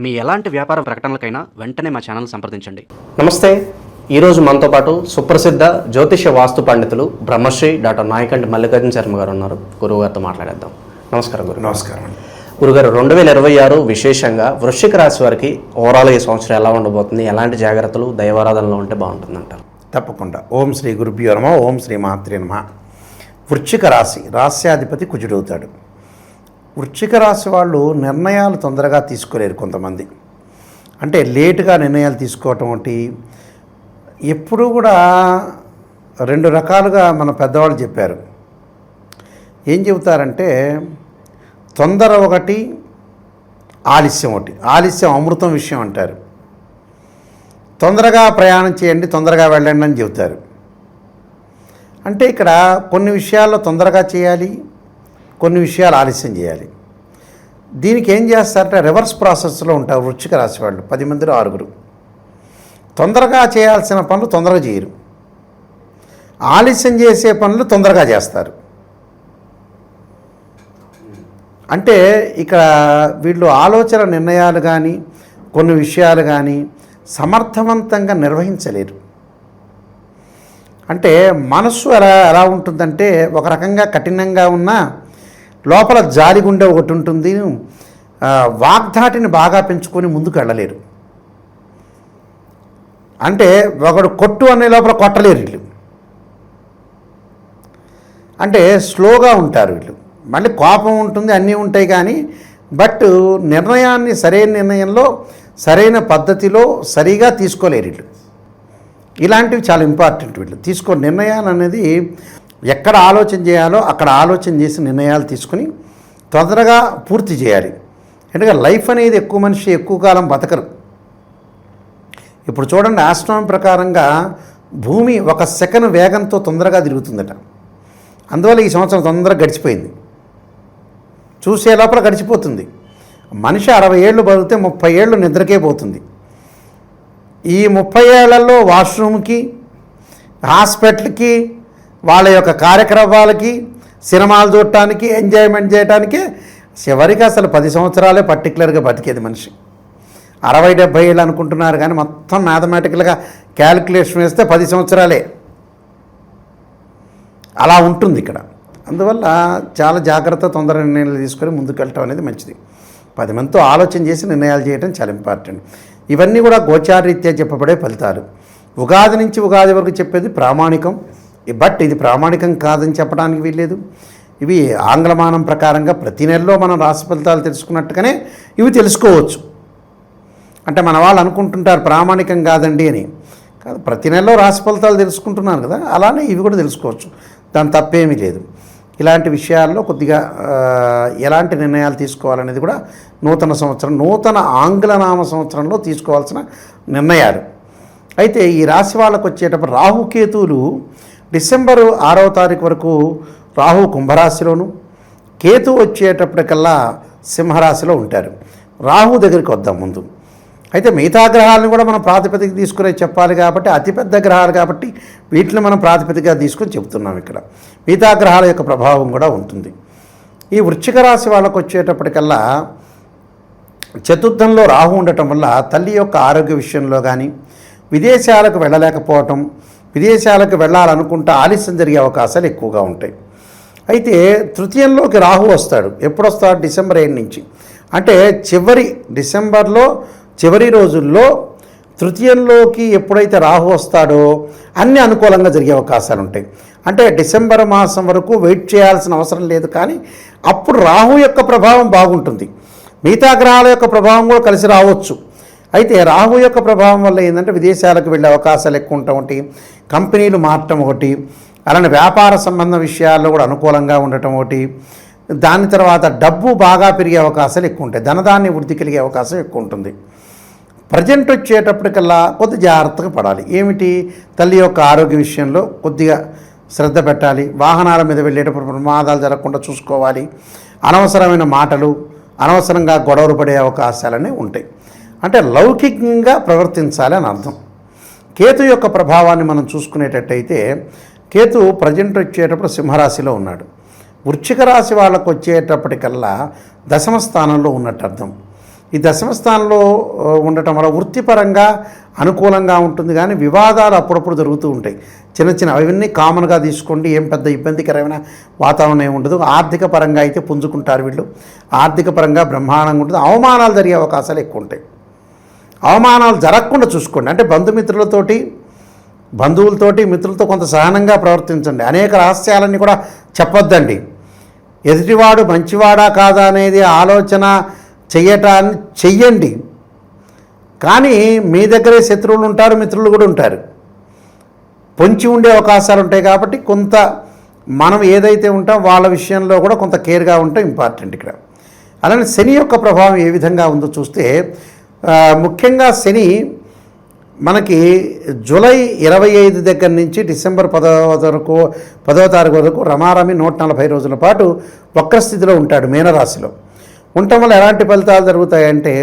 మీ ఎలాంటి వ్యాపార ప్రకటనలకైనా వెంటనే మా ఛానల్ సంప్రదించండి. నమస్తే. ఈరోజు మనతో పాటు సుప్రసిద్ధ జ్యోతిష వాస్తు పండితులు బ్రహ్మశ్రీ డాక్టర్ నాయకంటి మల్లికార్జున శర్మ గారు ఉన్నారు. గురువుగారితో మాట్లాడేద్దాం. నమస్కారం గురు. నమస్కారం అండి. గురుగారు, 2026 విశేషంగా వృశ్చిక రాశి వారికి ఓవరాల్ ఈ సంవత్సరం ఎలా ఉండబోతుంది, ఎలాంటి జాగ్రత్తలు దైవారాధనలో ఉంటే బాగుంటుందంటారు? తప్పకుండా. ఓం శ్రీ గురుభ్యో నమః. ఓం శ్రీ మాత్రే నమః. వృశ్చిక రాశి రాస్యాధిపతి కుజుడవుతాడు. వృశ్చిక రాశి వాళ్ళు నిర్ణయాలు తొందరగా తీసుకోలేరు. కొంతమంది అంటే లేటుగా నిర్ణయాలు తీసుకోవటం ఒకటి. ఎప్పుడూ కూడా రెండు రకాలుగా మన పెద్దవాళ్ళు చెప్పారు. ఏం చెబుతారంటే తొందర ఒకటి, ఆలస్యం ఒకటి. ఆలస్యం అమృతం విషయం అంటారు. తొందరగా ప్రయాణం చేయండి, తొందరగా వెళ్ళండి అని చెబుతారు. అంటే ఇక్కడ కొన్ని విషయాల్లో తొందరగా చేయాలి, కొన్ని విషయాలు ఆలస్యం చేయాలి. దీనికి ఏం చేస్తారంటే రివర్స్ ప్రాసెస్లో ఉంటారు వృశ్చిక రాశి వాళ్ళు. 10 మందిలో 6. తొందరగా చేయాల్సిన పనులు తొందరగా చేయరు, ఆలస్యం చేసే పనులు తొందరగా చేస్తారు. అంటే ఇక్కడ వీళ్ళు ఆలోచన నిర్ణయాలు కానీ కొన్ని విషయాలు కానీ సమర్థవంతంగా నిర్వహించలేరు. అంటే మనస్సు ఎలా ఉంటుందంటే ఒక రకంగా కఠినంగా ఉన్న లోపల జాలిగుండె ఒకటి ఉంటుంది. వాగ్ధాటిని బాగా పెంచుకొని ముందుకు వెళ్ళలేరు. అంటే ఒకడు కొట్టు అనే లోపల కొట్టలేరు వీళ్ళు. అంటే స్లోగా ఉంటారు వీళ్ళు. మళ్ళీ కోపం ఉంటుంది, అన్నీ ఉంటాయి కానీ బట్ నిర్ణయాన్ని సరైన నిర్ణయంలో సరైన పద్ధతిలో సరిగా తీసుకోలేరు వీళ్ళు. ఇలాంటివి చాలా ఇంపార్టెంట్. వీళ్ళు నిర్ణయాలు అనేది ఎక్కడ ఆలోచన చేయాలో అక్కడ ఆలోచన చేసి నిర్ణయాలు తీసుకుని తొందరగా పూర్తి చేయాలి. ఎందుకంటే లైఫ్ అనేది మనిషి ఎక్కువ కాలం బతకరు. ఇప్పుడు చూడండి, ఆస్ట్రానమీ ప్రకారంగా భూమి 1 సెకను వేగంతో తొందరగా తిరుగుతుందట. అందువల్ల ఈ సంవత్సరం తొందరగా గడిచిపోయింది. చూసే లోపల గడిచిపోతుంది. మనిషి 60 ఏళ్ళు బతికితే 30 ఏళ్ళు నిద్రకే పోతుంది. ఈ 30 ఏళ్లలో వాష్రూమ్కి, హాస్పిటల్కి, వాళ్ళ యొక్క కార్యక్రమాలకి, సినిమాలు చూడటానికి, ఎంజాయ్మెంట్ చేయడానికి చివరికి అసలు 10 సంవత్సరాలే పర్టికులర్గా బతికేది మనిషి. 60-70 ఏళ్ళు అనుకుంటున్నారు కానీ మొత్తం మ్యాథమెటికల్గా క్యాలిక్యులేషన్ వేస్తే 10 సంవత్సరాలే. అలా ఉంటుంది ఇక్కడ. అందువల్ల చాలా జాగ్రత్త, తొందర నిర్ణయాలు తీసుకొని ముందుకు వెళ్ళటం అనేది మంచిది. 10 మందితో ఆలోచన చేసి నిర్ణయాలు చేయడం చాలా ఇంపార్టెంట్. ఇవన్నీ కూడా గోచారరీత్యా చెప్పబడే ఫలితాలు. ఉగాది నుంచి ఉగాది వరకు చెప్పేది ప్రామాణికం. బట్ ఇది ప్రామాణికం కాదని చెప్పడానికి వీల్లేదు. ఇవి ఆంగ్లమానం ప్రకారంగా ప్రతి నెలలో మనం రాశి ఫలితాలు తెలుసుకున్నట్టుగానే ఇవి తెలుసుకోవచ్చు. అంటే మన వాళ్ళు అనుకుంటుంటారు ప్రామాణికం కాదండి అని. కాదు, ప్రతి నెలలో రాశి ఫలితాలు తెలుసుకుంటున్నారు కదా, అలానే ఇవి కూడా తెలుసుకోవచ్చు. దాని తప్పేమీ లేదు. ఇలాంటి విషయాల్లో కొద్దిగా ఎలాంటి నిర్ణయాలు తీసుకోవాలనేది కూడా నూతన సంవత్సరం, నూతన ఆంగ్లనామ సంవత్సరంలో తీసుకోవాల్సిన నిర్ణయాలు. అయితే ఈ రాశి వాళ్ళకు వచ్చేటప్పుడు రాహుకేతువులు డిసెంబరు 6వ తారీఖు వరకు రాహు కుంభరాశిలోను, కేతు వచ్చేటప్పటికల్లా సింహరాశిలో ఉంటారు. రాహు దగ్గరికి వద్దాం ముందు. అయితే మిగతా గ్రహాలను కూడా మనం ప్రాతిపదిక తీసుకునే చెప్పాలి కాబట్టి అతిపెద్ద గ్రహాలు కాబట్టి వీటిని మనం ప్రాతిపదికగా తీసుకొని చెబుతున్నాం. ఇక్కడ మిగతా గ్రహాల యొక్క ప్రభావం కూడా ఉంటుంది. ఈ వృశ్చిక రాశి వాళ్ళకు వచ్చేటప్పటికల్లా చతుర్థంలో రాహు ఉండటం వల్ల తల్లి యొక్క ఆరోగ్య విషయంలో కానీ, విదేశాలకు వెళ్ళలేకపోవటం, విదేశాలకు వెళ్ళాలనుకుంటే ఆలస్యం జరిగే అవకాశాలు ఎక్కువగా ఉంటాయి. అయితే తృతీయంలోకి రాహు వస్తాడు. ఎప్పుడు వస్తాడు? డిసెంబర్ 7 నుంచి. అంటే డిసెంబర్లో చివరి రోజుల్లో తృతీయంలోకి ఎప్పుడైతే రాహు వస్తాడో అన్నీ అనుకూలంగా జరిగే అవకాశాలు ఉంటాయి. అంటే డిసెంబర్ మాసం వరకు వెయిట్ చేయాల్సిన అవసరం లేదు, కానీ అప్పుడు రాహు యొక్క ప్రభావం బాగుంటుంది. మిగతా గ్రహాల యొక్క ప్రభావం కూడా కలిసి రావచ్చు. అయితే రాహు యొక్క ప్రభావం వల్ల ఏంటంటే విదేశాలకు వెళ్ళే అవకాశాలు ఎక్కువ ఉండటం ఒకటి, కంపెనీలు మారటం ఒకటి, అలానే వ్యాపార సంబంధ విషయాల్లో కూడా అనుకూలంగా ఉండటం ఒకటి. దాని తర్వాత డబ్బు బాగా పెరిగే అవకాశాలు ఎక్కువ ఉంటాయి. ధనధాన్య వృద్ధి కలిగే అవకాశం ఎక్కువ ఉంటుంది. ప్రజెంట్ వచ్చేటప్పటికల్లా కొద్ది జాగ్రత్తగా పడాలి. ఏమిటి? తల్లి యొక్క ఆరోగ్య విషయంలో కొద్దిగా శ్రద్ధ పెట్టాలి. వాహనాల మీద వెళ్ళేటప్పుడు ప్రమాదాలు జరగకుండా చూసుకోవాలి. అనవసరమైన మాటలు, అనవసరంగా గొడవలు పడే అవకాశాలనే ఉంటాయి. అంటే లౌకికంగా ప్రవర్తించాలి అని అర్థం. కేతు యొక్క ప్రభావాన్ని మనం చూసుకునేటట్టయితే కేతు ప్రజెంట్ వచ్చేటప్పుడు సింహరాశిలో ఉన్నాడు. వృశ్చిక రాశి వాళ్ళకు వచ్చేటప్పటికల్లా 10వ స్థానంలో ఉన్నట్టు అర్థం. ఈ దశమ స్థానంలో ఉండటం వల్ల వృత్తిపరంగా అనుకూలంగా ఉంటుంది, కానీ వివాదాలు అప్పుడప్పుడు జరుగుతూ ఉంటాయి. చిన్న చిన్న అవన్నీ కామన్గా తీసుకోండి, ఏం పెద్ద ఇబ్బందికరమైన వాతావరణం ఏమి ఉండదు. ఆర్థిక పరంగా అయితే పుంజుకుంటారు వీళ్ళు, ఆర్థిక పరంగా బ్రహ్మాండంగా ఉంటుంది. అవమానాలు జరిగే అవకాశాలు ఎక్కువ ఉంటాయి. అవమానాలు జరగకుండా చూసుకోండి. అంటే బంధువులతోటి మిత్రులతో కొంత సహనంగా ప్రవర్తించండి. అనేక రహస్యాలన్నీ కూడా చెప్పొద్దండి. ఎదుటివాడు మంచివాడా కాదా అనేది ఆలోచన చెయ్యండి, కానీ మీ దగ్గరే శత్రువులు ఉంటారు, మిత్రులు కూడా ఉంటారు. పొంచి ఉండే అవకాశాలు ఉంటాయి. కాబట్టి కొంత మనం ఏదైతే ఉంటాం వాళ్ళ విషయంలో కూడా కొంత కేర్గా ఉంటాం ఇంపార్టెంట్ ఇక్కడ. అలానే శని యొక్క ప్రభావం ఏ విధంగా ఉందో చూస్తే, ముఖ్యంగా శని మనకి జూలై 25 దగ్గర నుంచి డిసెంబర్ 10వ తారీఖు వరకు రమారమి 140 రోజుల పాటు వక్రస్థితిలో ఉంటాడు మీనరాశిలో. ఉండటం వల్ల ఎలాంటి ఫలితాలు జరుగుతాయంటే,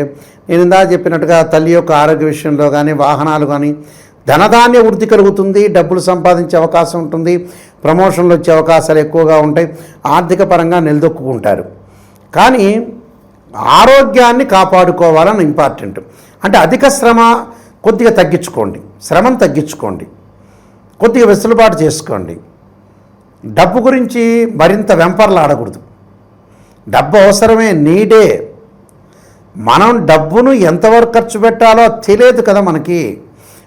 నేను ఇందా చెప్పినట్టుగా తల్లి యొక్క ఆరోగ్య విషయంలో కానీ, వాహనాలు కానీ, ధనధాన్య వృద్ధి కలుగుతుంది, డబ్బులు సంపాదించే అవకాశం ఉంటుంది, ప్రమోషన్లు వచ్చే అవకాశాలు ఎక్కువగా ఉంటాయి, ఆర్థిక పరంగా నిలదొక్కుంటారు. కానీ ఆరోగ్యాన్ని కాపాడుకోవాలని ఇంపార్టెంట్. అంటే అధిక శ్రమ కొద్దిగా తగ్గించుకోండి, శ్రమను తగ్గించుకోండి, కొద్దిగా వెసులుబాటు చేసుకోండి. డబ్బు గురించి మరింత వెంపర్లాడకూడదు. డబ్బు అవసరమే, నీడే. మనం డబ్బును ఎంతవరకు ఖర్చు పెట్టాలో తెలియదు కదా మనకి.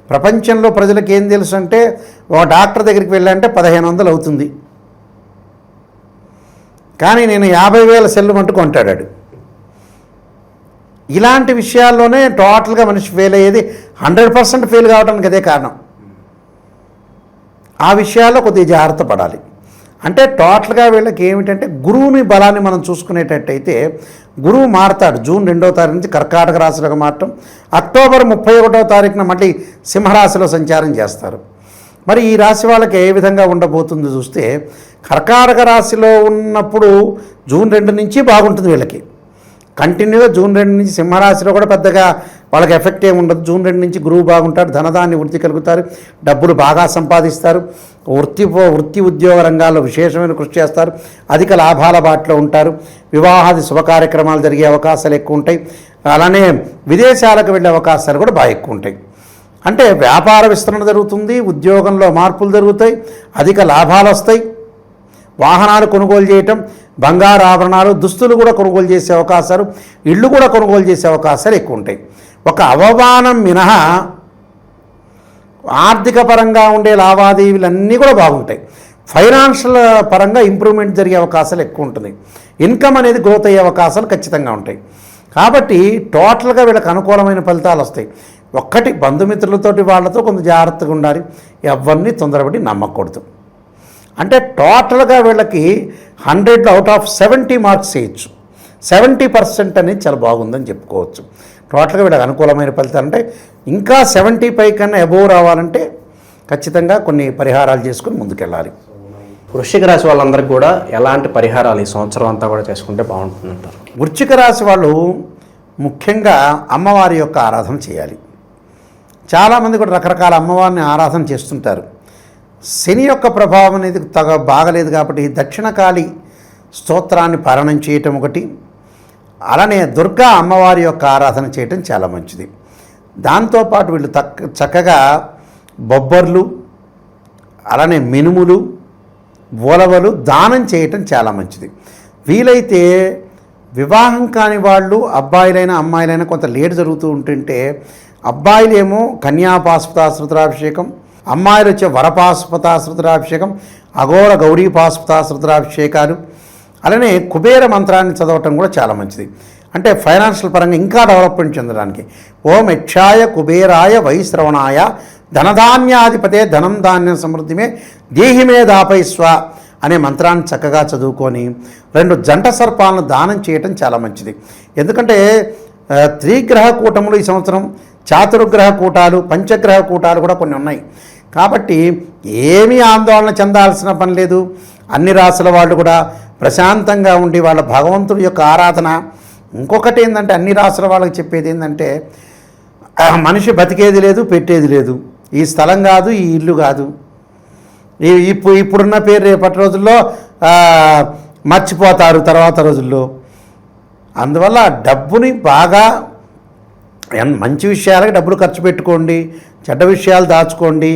ప్రపంచంలో ప్రజలకు ఏం తెలుసు అంటే, ఒక డాక్టర్ దగ్గరికి వెళ్ళాలంటే 1500 అవుతుంది, కానీ నేను 50,000 సెల్లు మట్టు కొంటాడు. ఇలాంటి విషయాల్లోనే టోటల్గా మనిషి ఫెయిల్ అయ్యేది. 100% ఫెయిల్ కావడానికి అదే కారణం. ఆ విషయాల్లో కొద్దిగా జాగ్రత్త పడాలి. అంటే టోటల్గా వీళ్ళకి ఏమిటంటే, గురువుని బలాన్ని మనం చూసుకునేటట్టయితే, గురువు మారతాడు జూన్ 2వ తారీఖు నుంచి కర్కాటక రాశిలోకి మారటం, అక్టోబర్ 31వ తారీఖున మళ్ళీ సింహరాశిలో సంచారం చేస్తారు. మరి ఈ రాశి వాళ్ళకి ఏ విధంగా ఉండబోతుందో చూస్తే, కర్కాటక రాశిలో ఉన్నప్పుడు జూన్ 2 నుంచి బాగుంటుంది వీళ్ళకి. కంటిన్యూగా జూన్ 2 నుంచి సింహరాశిలో కూడా పెద్దగా వాళ్ళకి ఎఫెక్ట్ ఏమి ఉండదు. జూన్ 2 నుంచి గురువు బాగుంటాడు, ధనదాన్ని వృద్ధి కలుగుతారు, డబ్బులు బాగా సంపాదిస్తారు, వృత్తి ఉద్యోగ రంగాల్లో విశేషమైన కృషి చేస్తారు, అధిక లాభాల బాటలో ఉంటారు, వివాహాది శుభ కార్యక్రమాలు జరిగే అవకాశాలు ఎక్కువ ఉంటాయి. అలానే విదేశాలకు వెళ్ళే అవకాశాలు కూడా బాగా ఎక్కువ ఉంటాయి. అంటే వ్యాపార విస్తరణ జరుగుతుంది, ఉద్యోగంలో మార్పులు జరుగుతాయి, అధిక లాభాలు వస్తాయి, వాహనాలు కొనుగోలు చేయటం, బంగారు ఆభరణాలు, దుస్తులు కూడా కొనుగోలు చేసే అవకాశాలు, ఇళ్ళు కూడా కొనుగోలు చేసే అవకాశాలు ఎక్కువ ఉంటాయి. ఒక అవమానం మినహా ఆర్థిక పరంగా ఉండే లావాదేవీలన్నీ కూడా బాగుంటాయి. ఫైనాన్షియల్ పరంగా ఇంప్రూవ్మెంట్ జరిగే అవకాశాలు ఎక్కువ ఉంటుంది. ఇన్కమ్ అనేది గ్రోత్ అయ్యే అవకాశాలు ఖచ్చితంగా ఉంటాయి. కాబట్టి టోటల్గా వీళ్ళకి అనుకూలమైన ఫలితాలు వస్తాయి. ఒక్కటి, బంధుమిత్రులతోటి వాళ్ళతో కొంత జాగ్రత్తగా ఉండాలి, ఎవరిని తొందరపడి నమ్మకూడదు. అంటే టోటల్గా వీళ్ళకి 100లో అవుట్ ఆఫ్ 70 మార్క్స్ వేయచ్చు. 70% అనేది చాలా బాగుందని చెప్పుకోవచ్చు. టోటల్గా వీళ్ళకి అనుకూలమైన ఫలితాలు అంటే, ఇంకా 75 కన్నా అబోవ్ రావాలంటే ఖచ్చితంగా కొన్ని పరిహారాలు చేసుకుని ముందుకెళ్ళాలి. వృశ్చిక రాశి వాళ్ళందరికీ కూడా ఎలాంటి పరిహారాలు ఈ సంవత్సరం అంతా కూడా చేసుకుంటే బాగుంటుందంటారు? వృశ్చిక రాశి వాళ్ళు ముఖ్యంగా అమ్మవారి యొక్క ఆరాధన చేయాలి. చాలామంది కూడా రకరకాల అమ్మవారిని ఆరాధన చేస్తుంటారు. శని యొక్క ప్రభావం అనేది బాగలేదు కాబట్టి దక్షిణకాళి స్తోత్రాన్ని పారాయణం చేయటం ఒకటి, అలానే దుర్గా అమ్మవారి యొక్క ఆరాధన చేయటం చాలా మంచిది. దాంతోపాటు వీళ్ళు చక్కగా బొబ్బర్లు, అలానే మినుములు, ఉలవలు దానం చేయటం చాలా మంచిది. వీలైతే వివాహం కాని వాళ్ళు, అబ్బాయిలైనా అమ్మాయిలైనా కొంత లేట్ జరుగుతూ ఉంటుంటే, అబ్బాయిలేమో కన్యాపాశుపతాశ్రుతాభిషేకం, అమ్మాయిలు వచ్చే వరపాశుపతాశ్రుతాభిషేకం, అఘోర గౌరీ పాశుపతాశ్రుతాభిషేకాలు, అలానే కుబేర మంత్రాన్ని చదవటం కూడా చాలా మంచిది. అంటే ఫైనాన్షియల్ పరంగా ఇంకా డెవలప్మెంట్ చెందడానికి. ఓం యక్షాయ కుబేరాయ వైశ్రవణాయ ధనధాన్యాధిపతే ధనం ధాన్యం సమృద్ధిమే దేహిమే దాపైస్వ అనే మంత్రాన్ని చక్కగా చదువుకొని 2 జంట సర్పాలను దానం చేయటం చాలా మంచిది. ఎందుకంటే త్రిగ్రహ కూటములు ఈ సంవత్సరం, చాతుర్గ్రహ కూటాలు, పంచగ్రహ కూటాలు కూడా కొన్ని ఉన్నాయి. కాబట్టి ఏమీ ఆందోళన చెందాల్సిన పని లేదు. అన్ని రాసుల వాళ్ళు కూడా ప్రశాంతంగా ఉండి వాళ్ళ భగవంతుడి యొక్క ఆరాధన. ఇంకొకటి ఏంటంటే, అన్ని రాసుల వాళ్ళకి చెప్పేది ఏంటంటే, మనిషి బతికేది లేదు, పెట్టేది లేదు. ఈ స్థలం కాదు, ఈ ఇల్లు కాదు, ఇప్పుడున్న పేరు రేపటి రోజుల్లో మర్చిపోతారు తర్వాత రోజుల్లో. అందువల్ల డబ్బుని బాగా మంచి విషయాలకు డబ్బులు ఖర్చు పెట్టుకోండి, చెడ్డ విషయాలు దాచుకోండి,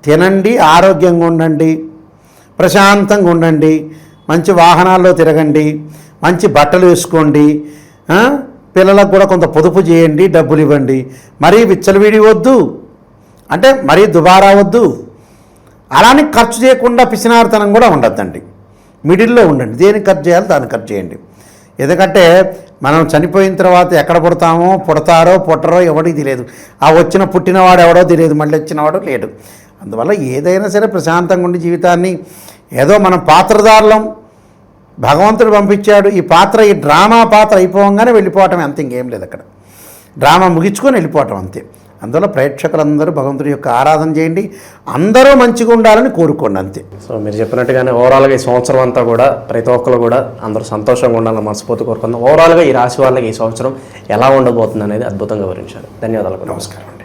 తినండి, ఆరోగ్యంగా ఉండండి, ప్రశాంతంగా ఉండండి, మంచి వాహనాల్లో తిరగండి, మంచి బట్టలు వేసుకోండి, పిల్లలకు కూడా కొంత పొదుపు చేయండి, డబ్బులు ఇవ్వండి. మరీ విచ్చలవిడి వద్దు, అంటే మరీ దుబారా వద్దు, అలానే ఖర్చు చేయకుండా పిసినారితనం కూడా ఉండద్దండి. మిడిల్లో ఉండండి, దేనికి ఖర్చు చేయాలో దానికి ఖర్చు చేయండి. ఎందుకంటే మనం చనిపోయిన తర్వాత ఎక్కడ పుడతామో, పుడతారో పుట్టరో ఎవడికి తెలియదు. ఆ పుట్టినవాడు ఎవడో తెలియదు, మళ్ళీ వచ్చినవాడు లేడు. అందువల్ల ఏదైనా సరే ప్రశాంతంగా ఉండి జీవితాన్ని, ఏదో మనం పాత్రధారులం, భగవంతుడు పంపించాడు, ఈ డ్రామా పాత్ర అయిపోగానే వెళ్ళిపోవటం, అంతే, ఇంకేం లేదు అక్కడ. డ్రామా ముగించుకొని వెళ్ళిపోవటం అంతే. అందువల్ల ప్రేక్షకులందరూ భగవంతుడి యొక్క ఆరాధన చేయండి, అందరూ మంచిగా ఉండాలని కోరుకోండి, అంతే. సో మీరు చెప్పినట్టుగానే ఓవరాల్గా ఈ సంవత్సరం అంతా కూడా ప్రతి ఒక్కరు కూడా అందరూ సంతోషంగా ఉండాలని మనస్ఫూర్తి కోరుకుందాం. ఓవరాల్గా ఈ రాశి వాళ్ళకి ఈ సంవత్సరం ఎలా ఉండబోతుంది అనేది అద్భుతంగా వివరించారు. ధన్యవాదాలు. నమస్కారం.